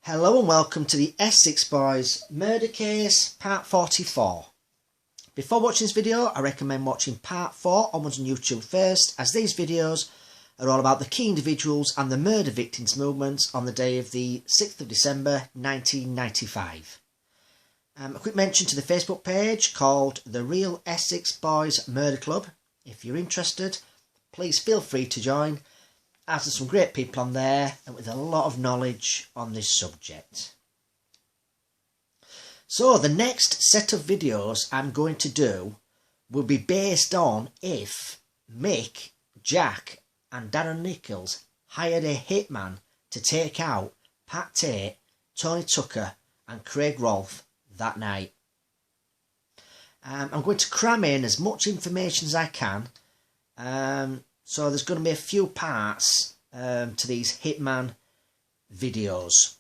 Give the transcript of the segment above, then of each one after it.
Hello and welcome to the Essex Boys Murder Case Part 44. Before watching this video, I recommend watching Part 4 onwards on YouTube first, as these videos are all about the key individuals and the murder victims movements on the day of the 6th of December 1995. A quick mention to the Facebook page called The Real Essex Boys Murder Club. If you're interested, please feel free to join, as there's some great people on there and with a lot of knowledge on this subject. So the next set of videos I'm going to do will be based on if Mick, Jack and Darren Nichols hired a hitman to take out Pat Tate, Tony Tucker and Craig Rolfe that night. I'm going to cram in as much information as I can. So there's going to be a few parts to these Hitman videos.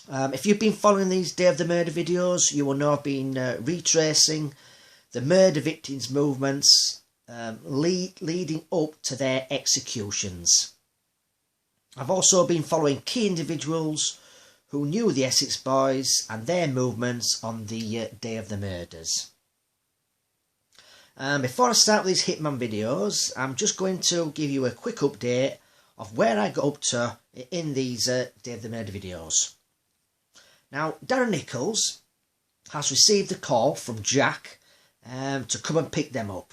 If you've been following these Day of the Murder videos, you will know I've been retracing the murder victims movements leading up to their executions. I've also been following key individuals who knew the Essex Boys and their movements on the day of the murders. Before I start with these Hitman videos, I'm just going to give you a quick update of where I got up to in these Day of the Murder videos. Now, Darren Nichols has received a call from Jack to come and pick them up.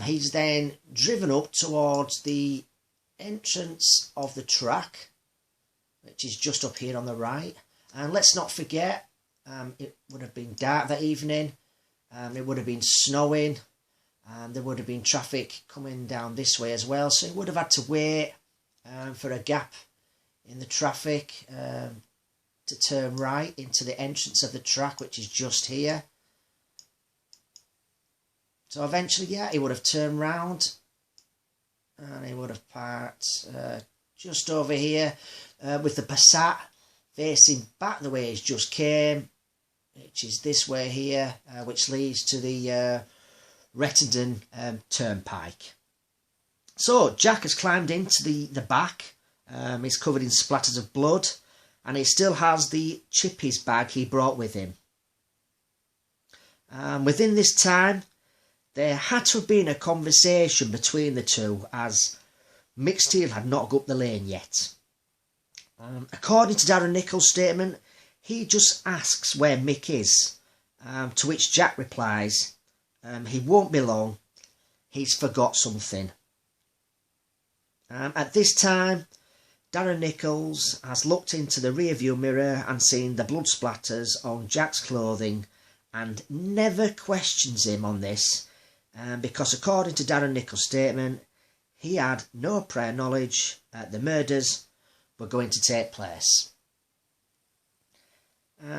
He's then driven up towards the entrance of the track, which is just up here on the right. And let's not forget, it would have been dark that evening. It would have been snowing, and there would have been traffic coming down this way as well, so he would have had to wait for a gap in the traffic to turn right into the entrance of the track, which is just here. So eventually, yeah, he would have turned round and he would have parked just over here with the Passat facing back the way he's just came, which is this way here, which leads to the Rettendon Turnpike. So Jack has climbed into the back. He's covered in splatters of blood, and he still has the chippies bag he brought with him. Within this time, there had to have been a conversation between the two, as Mick Steele had not got up the lane yet. According to Darren Nichols' statement, he just asks where Mick is, to which Jack replies, he won't be long, he's forgot something. At this time, Darren Nichols has looked into the rear view mirror and seen the blood splatters on Jack's clothing and never questions him on this, because according to Darren Nichols' statement, he had no prior knowledge the murders were going to take place.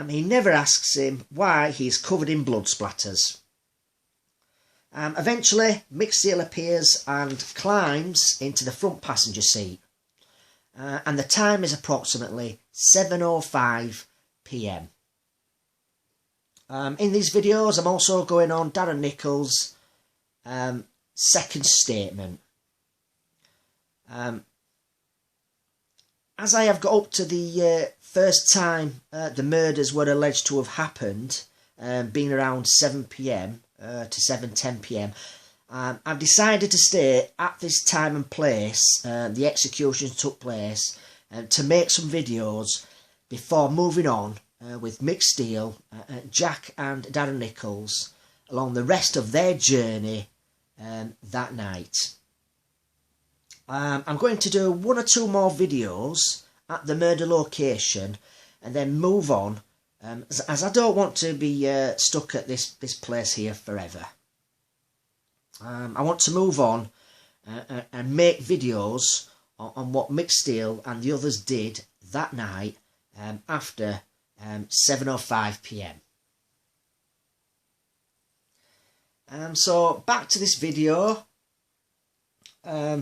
He never asks him why he's covered in blood splatters. Eventually, Mick Steele appears and climbs into the front passenger seat. And the time is approximately 7:05 PM. In these videos, I'm also going on Darren Nichols' second statement. As I have got up to the first time the murders were alleged to have happened, being around 7 PM to 7:10 PM, I've decided to stay at this time and place the executions took place to make some videos before moving on with Mick Steele, Jack and Darren Nichols along the rest of their journey that night. I'm going to do one or two more videos at the murder location and then move on, as I don't want to be stuck at this place here forever. I want to move on and make videos on what Mick Steele and the others did that night after 7:05 PM. So back to this video.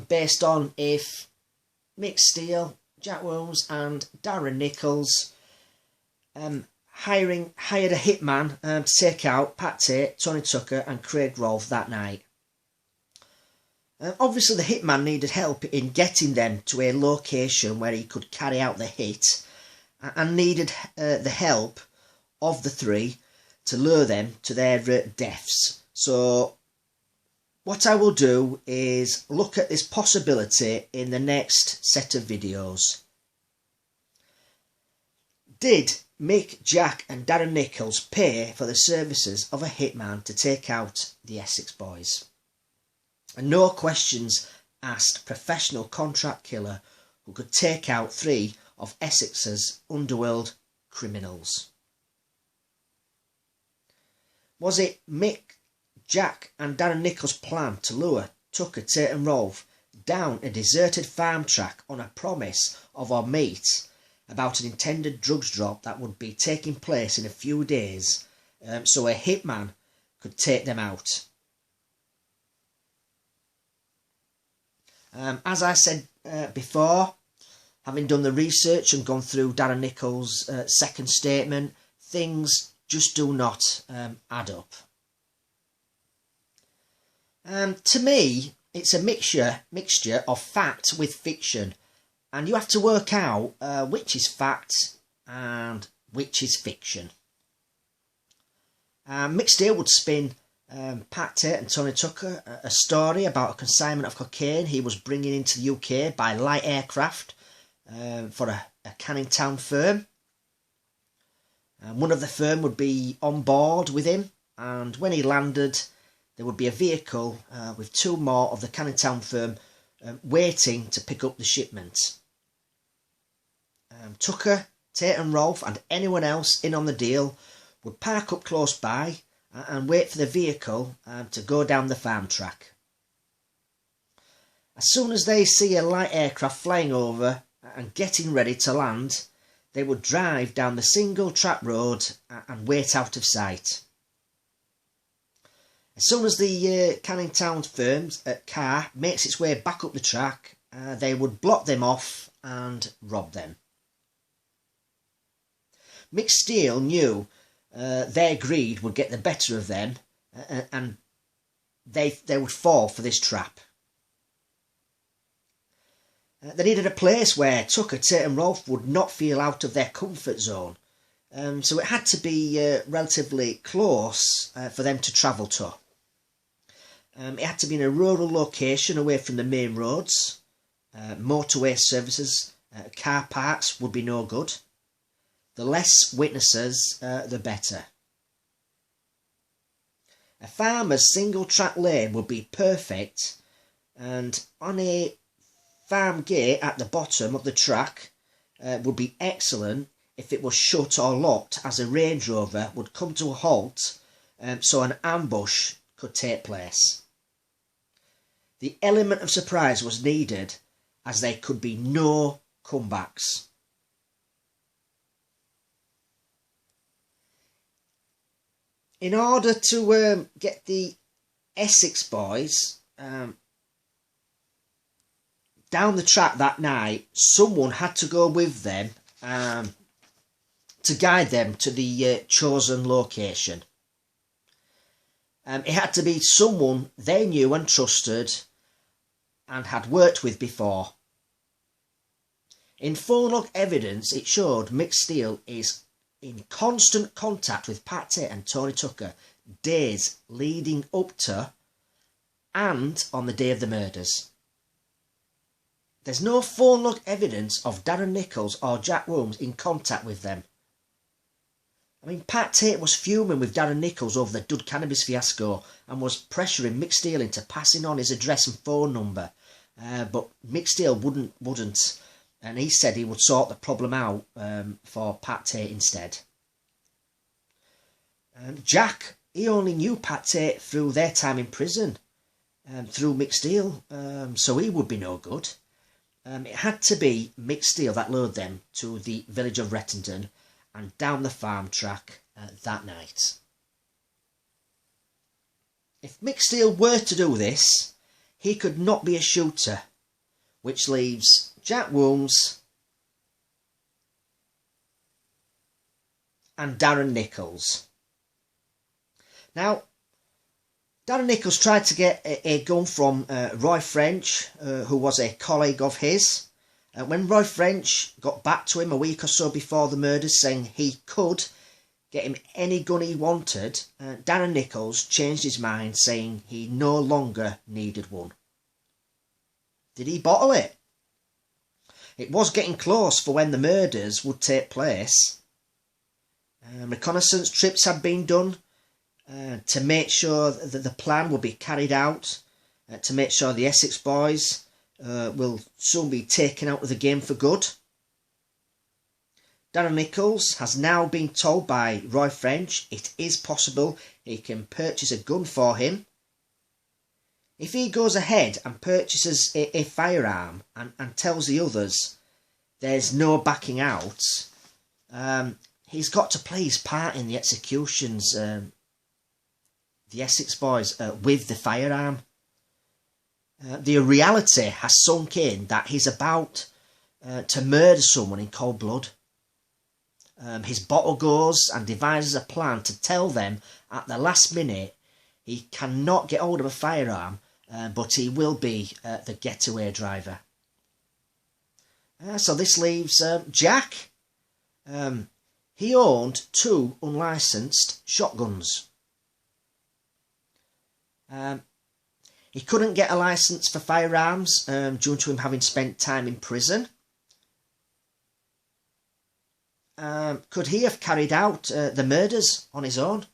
Based on if Mick Steele, Jack Williams and Darren Nichols hired a hitman to take out Pat Tate, Tony Tucker and Craig Rolfe that night. Obviously the hitman needed help in getting them to a location where he could carry out the hit, and needed the help of the three to lure them to their deaths. So what I will do is look at this possibility in the next set of videos. Did Mick, Jack and Darren Nichols pay for the services of a hitman to take out the Essex boys? And no questions asked, professional contract killer who could take out 3 of Essex's underworld criminals. Was it Mick, Jack and Darren Nichols' plan to lure Tucker, Tate and Rolfe down a deserted farm track on a promise of or meet about an intended drugs drop that would be taking place in a few days, so a hitman could take them out? As I said before, having done the research and gone through Darren Nichols' second statement, things just do not add up. To me, it's a mixture of fact with fiction, and you have to work out which is fact and which is fiction. Mick Steele would spin Pat Tate and Tony Tucker a story about a consignment of cocaine he was bringing into the UK by light aircraft for a Canning Town firm. One of the firm would be on board with him, and when he landed there would be a vehicle with 2 more of the Canning Town firm waiting to pick up the shipment. Tucker, Tate and Rolfe and anyone else in on the deal would park up close by and wait for the vehicle to go down the farm track. As soon as they see a light aircraft flying over and getting ready to land, they would drive down the single track road and wait out of sight. As soon as the Canning Town firm's car makes its way back up the track, they would block them off and rob them. Mick Steele knew their greed would get the better of them, and they would fall for this trap. They needed a place where Tucker, Tate and Rolfe would not feel out of their comfort zone, so it had to be relatively close for them to travel to. It had to be in a rural location away from the main roads. Motorway services, car parks would be no good. The less witnesses, the better. A farmer's single track lane would be perfect, and on a farm gate at the bottom of the track would be excellent if it was shut or locked, as a Range Rover would come to a halt, so an ambush could take place. The element of surprise was needed, as there could be no comebacks. In order to get the Essex boys down the track that night, someone had to go with them to guide them to the chosen location. It had to be someone they knew and trusted and had worked with before. In phone log evidence, it showed Mick Steele is in constant contact with Pat Tate and Tony Tucker days leading up to and on the day of the murders. There's no phone log evidence of Darren Nichols or Jack Williams in contact with them. I mean, Pat Tate was fuming with Darren Nichols over the dud cannabis fiasco and was pressuring Mick Steele into passing on his address and phone number, but Mick Steele wouldn't, and he said he would sort the problem out for Pat Tate instead. Jack, he only knew Pat Tate through their time in prison, through Mick Steele, so he would be no good. It had to be Mick Steele that lured them to the village of Rettendon and down the farm track that night. If Mick Steele were to do this, he could not be a shooter, which leaves Jack Williams and Darren Nichols. Now, Darren Nichols tried to get a gun from Roy French, who was a colleague of his. When Roy French got back to him a week or so before the murders saying he could get him any gun he wanted, Darren Nichols changed his mind saying he no longer needed one. Did he bottle it? It was getting close for when the murders would take place. Reconnaissance trips had been done to make sure that the plan would be carried out, to make sure the Essex boys will soon be taken out of the game for good. Darren Nichols has now been told by Roy French it is possible he can purchase a gun for him. If he goes ahead and purchases a firearm and tells the others there's no backing out, he's got to play his part in the executions, the Essex boys, with the firearm. The reality has sunk in that he's about to murder someone in cold blood. His bottle goes and devises a plan to tell them at the last minute he cannot get hold of a firearm, but he will be the getaway driver. So this leaves Jack. He owned 2 unlicensed shotguns. He couldn't get a licence for firearms due to him having spent time in prison. Could he have carried out the murders on his own?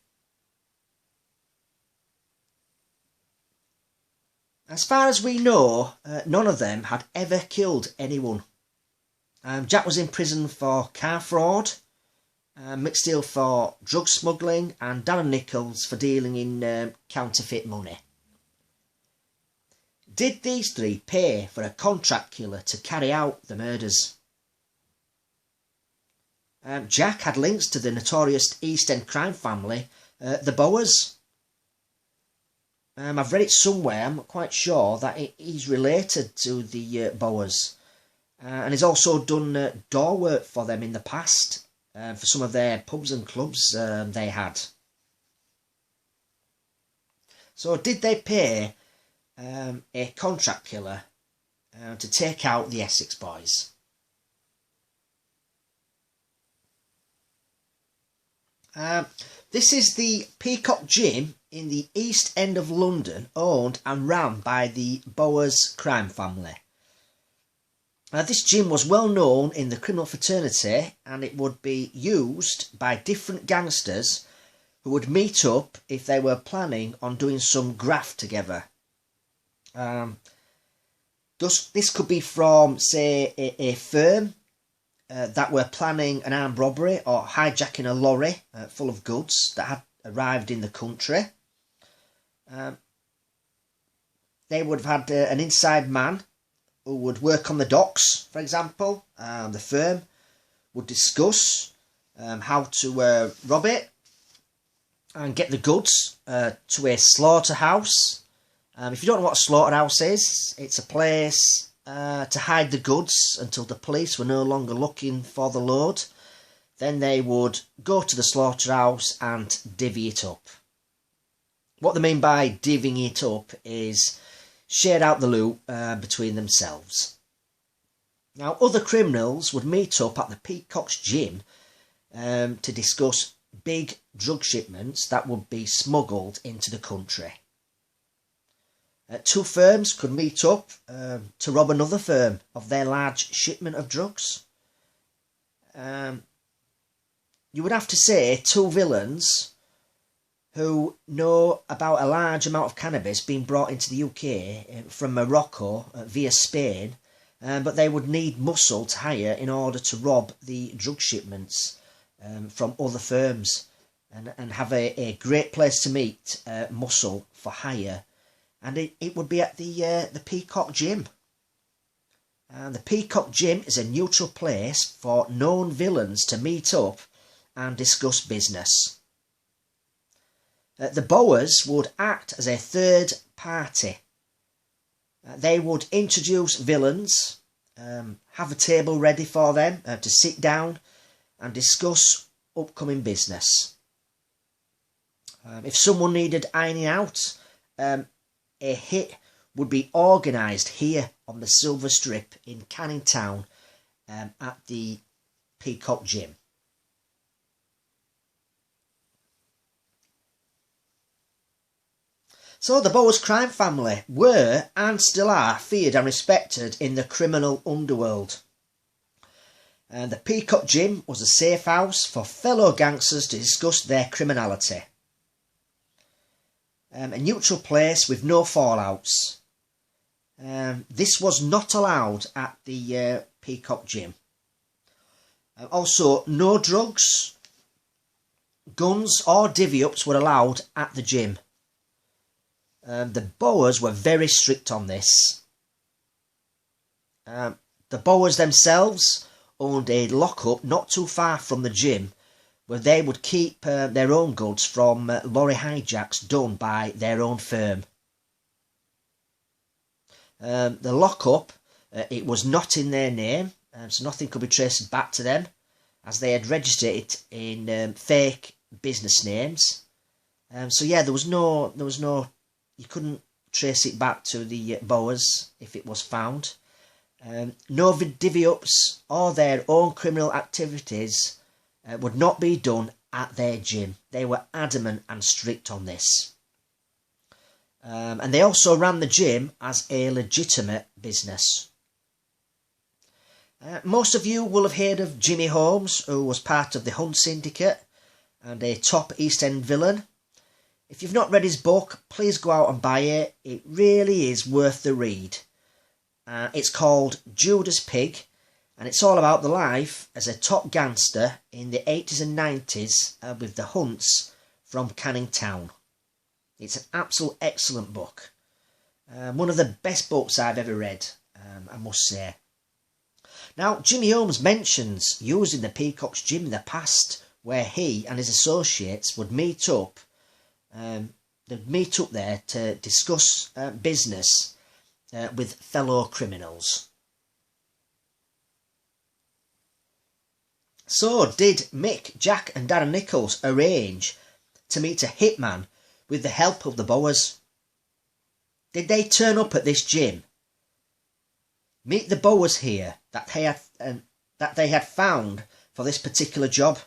As far as we know, none of them had ever killed anyone. Jack was in prison for car fraud, Mick Steele for drug smuggling, and Darren Nichols for dealing in counterfeit money. Did these 3 pay for a contract killer to carry out the murders? Jack had links to the notorious East End crime family, the Bowers. I've read it somewhere, I'm not quite sure, that he's related to the Bowers. And he's also done door work for them in the past, for some of their pubs and clubs they had. So did they pay a contract killer to take out the Essex boys? This is the Peacock Gym in the East End of London, owned and ran by the Bowers crime family. This gym was well known in the criminal fraternity, and it would be used by different gangsters who would meet up if they were planning on doing some graft together. This could be from, say, a firm that were planning an armed robbery or hijacking a lorry full of goods that had arrived in the country. They would have had an inside man who would work on the docks, for example. The firm would discuss how to rob it and get the goods to a slaughterhouse. If you don't know what a slaughterhouse is, it's a place to hide the goods until the police were no longer looking for the load. Then they would go to the slaughterhouse and divvy it up. What they mean by divvying it up is share out the loot between themselves. Now, other criminals would meet up at the Peacock's Gym to discuss big drug shipments that would be smuggled into the country. 2 firms could meet up to rob another firm of their large shipment of drugs. You would have to say 2 villains who know about a large amount of cannabis being brought into the UK from Morocco via Spain, but they would need muscle to hire in order to rob the drug shipments from other firms and have a great place to meet muscle for hire. And it would be at the Peacock Gym. And the Peacock Gym is a neutral place for known villains to meet up and discuss business. The Bowers would act as a third party. They would introduce villains, have a table ready for them to sit down and discuss upcoming business. If someone needed ironing out a hit would be organised here on the Silver Strip in Canning Town at the Peacock Gym. So the Bowers crime family were and still are feared and respected in the criminal underworld. The Peacock Gym was a safe house for fellow gangsters to discuss their criminality. A neutral place with no fallouts. This was not allowed at the Peacock Gym. Also, no drugs, guns or divvy-ups were allowed at the gym. The Bowers were very strict on this. The Bowers themselves owned a lock-up not too far from the gym where they would keep their own goods from lorry hijacks done by their own firm. The lock-up, it was not in their name, so nothing could be traced back to them, as they had registered it in fake business names. So yeah, there was no, you couldn't trace it back to the Bowers if it was found. No divvy-ups or their own criminal activities would not be done at their gym. They were adamant and strict on this. And they also ran the gym as a legitimate business. Most of you will have heard of Jimmy Holmes, who was part of the Hunt Syndicate and a top East End villain. If you've not read his book, please go out and buy it. It really is worth the read. It's called Judas Pig, and it's all about the life as a top gangster in the 80s and 90s with the Hunts from Canning Town. It's an absolute excellent book. One of the best books I've ever read, I must say. Now, Jimmy Holmes mentions using the Peacock's Gym in the past, where he and his associates would meet up. They'd meet up there to discuss business with fellow criminals. So, did Mick, Jack and Darren Nichols arrange to meet a hitman with the help of the Bowers? Did they turn up at this gym, meet the Bowers here that they had found for this particular job?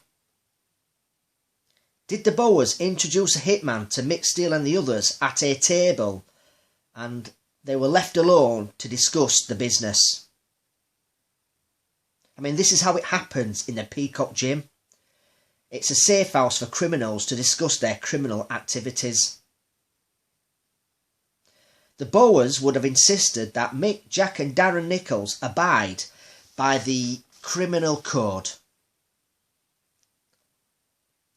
Did the Bowers introduce a hitman to Mick Steele and the others at a table, and they were left alone to discuss the business? I mean, this is how it happens in the Peacock Gym. It's a safe house for criminals to discuss their criminal activities. The Bowers would have insisted that Mick, Jack and Darren Nichols abide by the criminal code.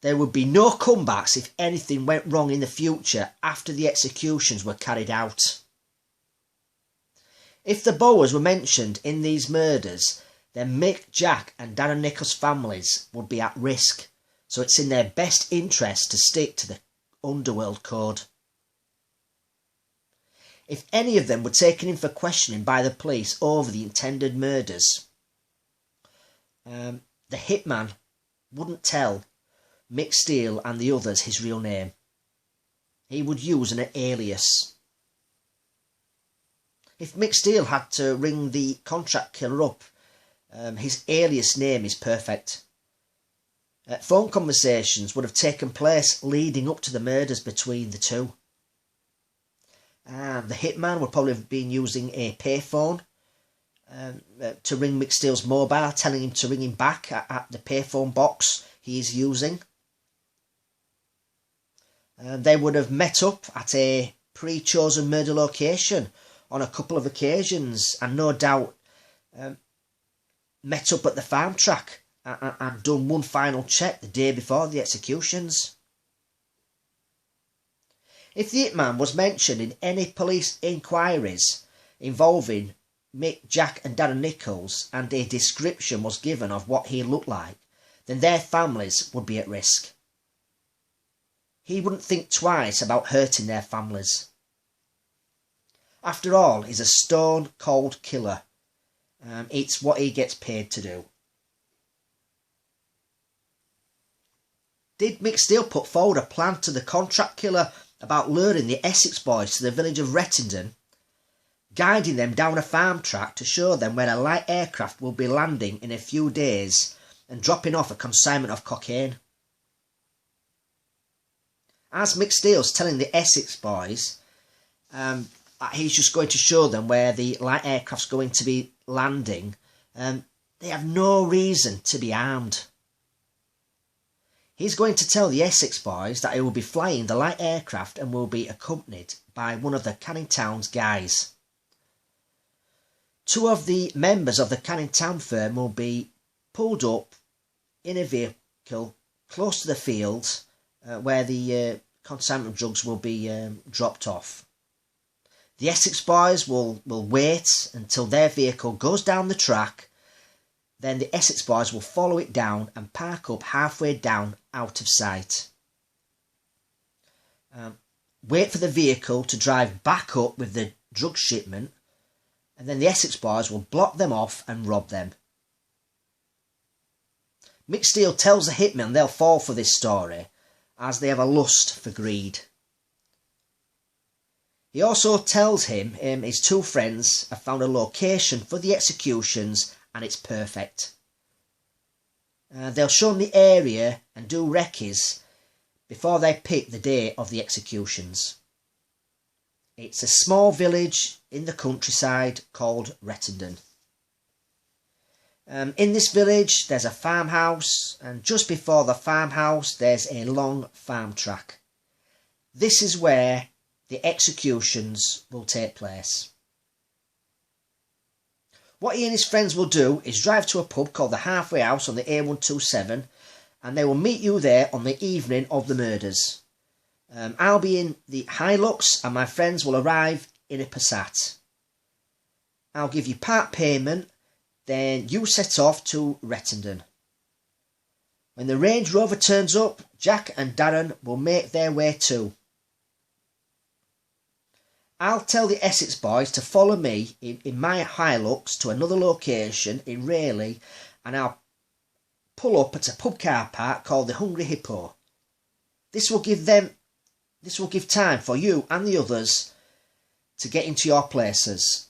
There would be no comebacks if anything went wrong in the future after the executions were carried out. If the Bowers were mentioned in these murders, then Mick, Jack and Darren Nichols' families would be at risk, so it's in their best interest to stick to the underworld code. If any of them were taken in for questioning by the police over the intended murders, the hitman wouldn't tell Mick Steele and the others his real name. He would use an alias. If Mick Steele had to ring the contract killer up, his alias name is perfect. Phone conversations would have taken place leading up to the murders between the two. The hitman would probably have been using a payphone to ring Mick Steele's mobile, telling him to ring him back at the payphone box he is using. They would have met up at a pre-chosen murder location on a couple of occasions, and no doubt met up at the farm track and done one final check the day before the executions. If the hitman was mentioned in any police inquiries involving Mick, Jack and Darren Nichols, and a description was given of what he looked like, then their families would be at risk. He wouldn't think twice about hurting their families. After all, he's a stone-cold killer. It's what he gets paid to do. Did Mick Steele put forward a plan to the contract killer about luring the Essex boys to the village of Rettendon, guiding them down a farm track to show them where a light aircraft will be landing in a few days and dropping off a consignment of cocaine. As Mick Steele's telling the Essex boys, he's just going to show them where the light aircraft's going to be landing. They have no reason to be armed. He's going to tell the Essex boys that he will be flying the light aircraft and will be accompanied by one of the Canning Town's guys. Two of the members of the Canning Town firm will be pulled up in a vehicle close to the field where the consignment drugs will be dropped off. The Essex boys will wait until their vehicle goes down the track. Then the Essex boys will follow it down and park up halfway down out of sight. Wait for the vehicle to drive back up with the drug shipment, and then the Essex boys will block them off and rob them. Mick Steele tells the hitman they'll fall for this story, as they have a lust for greed. He also tells him his two friends have found a location for the executions and it's perfect. They'll show him the area and do recce's before they pick the day of the executions. It's a small village in the countryside called Rettendon. In this village there's a farmhouse, and just before the farmhouse there's a long farm track. This is where the executions will take place. What he and his friends will do is drive to a pub called the Halfway House on the A127, and they will meet you there on the evening of the murders. I'll be in the Hilux and my friends will arrive in a Passat. I'll give you part payment, then you set off to Rettendon. When the Range Rover turns up, Jack and Darren will make their way too. I'll tell the Essex boys to follow me in my Hilux to another location in Rayleigh, and I'll pull up at a pub car park called the Hungry Hippo. This will give time for you and the others to get into your places.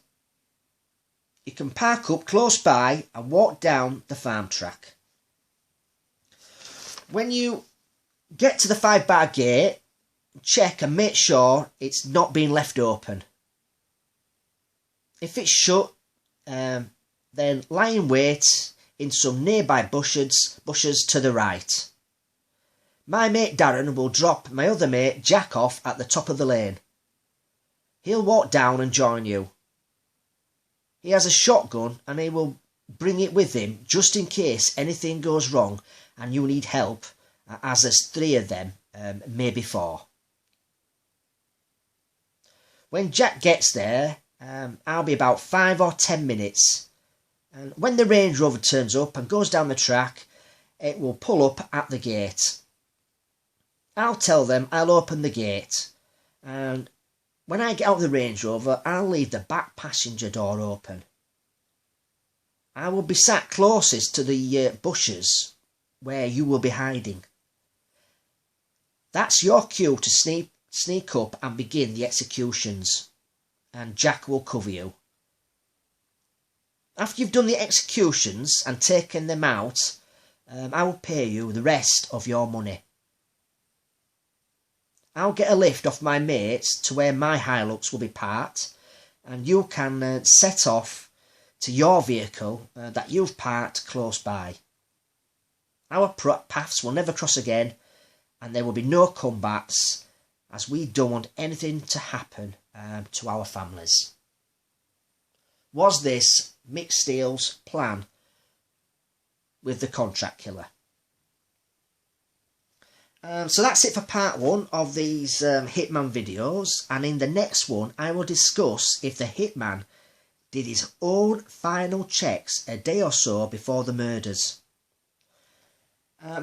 You can park up close by and walk down the farm track. When you get to the 5-bar gate, check and make sure it's not been left open. If it's shut, then lie in wait in some nearby bushes to the right. My mate Darren will drop my other mate Jack off at the top of the lane. He'll walk down and join you. He has a shotgun and he will bring it with him just in case anything goes wrong and you need help, as there's 3 of them, maybe 4. When Jack gets there, I'll be about 5 or 10 minutes. And when the Range Rover turns up and goes down the track, it will pull up at the gate. I'll tell them I'll open the gate. And when I get out of the Range Rover, I'll leave the back passenger door open. I will be sat closest to the bushes where you will be hiding. That's your cue to sneak up and begin the executions, and Jack will cover you. After you've done the executions and taken them out, I will pay you the rest of your money. I'll get a lift off my mates to where my Hilux will be parked, and you can set off to your vehicle that you've parked close by. Our paths will never cross again, and there will be no comebacks, as we don't want anything to happen to our families. Was this Mick Steele's plan with the contract killer? So that's it for part 1 of these Hitman videos, and in the next one I will discuss if the Hitman did his own final checks a day or so before the murders.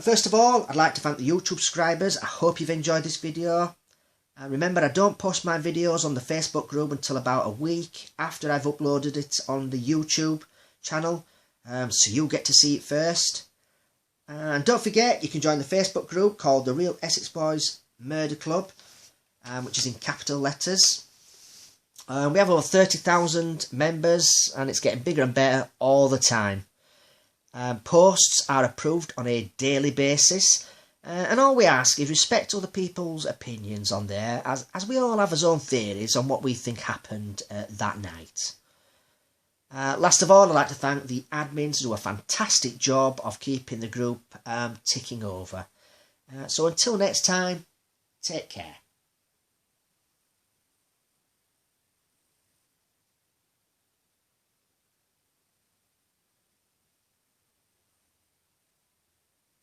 First of all, I'd like to thank the YouTube subscribers. I hope you've enjoyed this video. Remember, I don't post my videos on the Facebook group until about a week after I've uploaded it on the YouTube channel, so you get to see it first. And don't forget, you can join the Facebook group called The Real Essex Boys Murder Club. which is in capital letters. We have over 30,000 members, and it's getting bigger and better all the time. Posts are approved on a daily basis, and all we ask is respect other people's opinions on there, as we all have our own theories on what we think happened that night. Last of all, I'd like to thank the admins who do a fantastic job of keeping the group ticking over. So until next time, take care.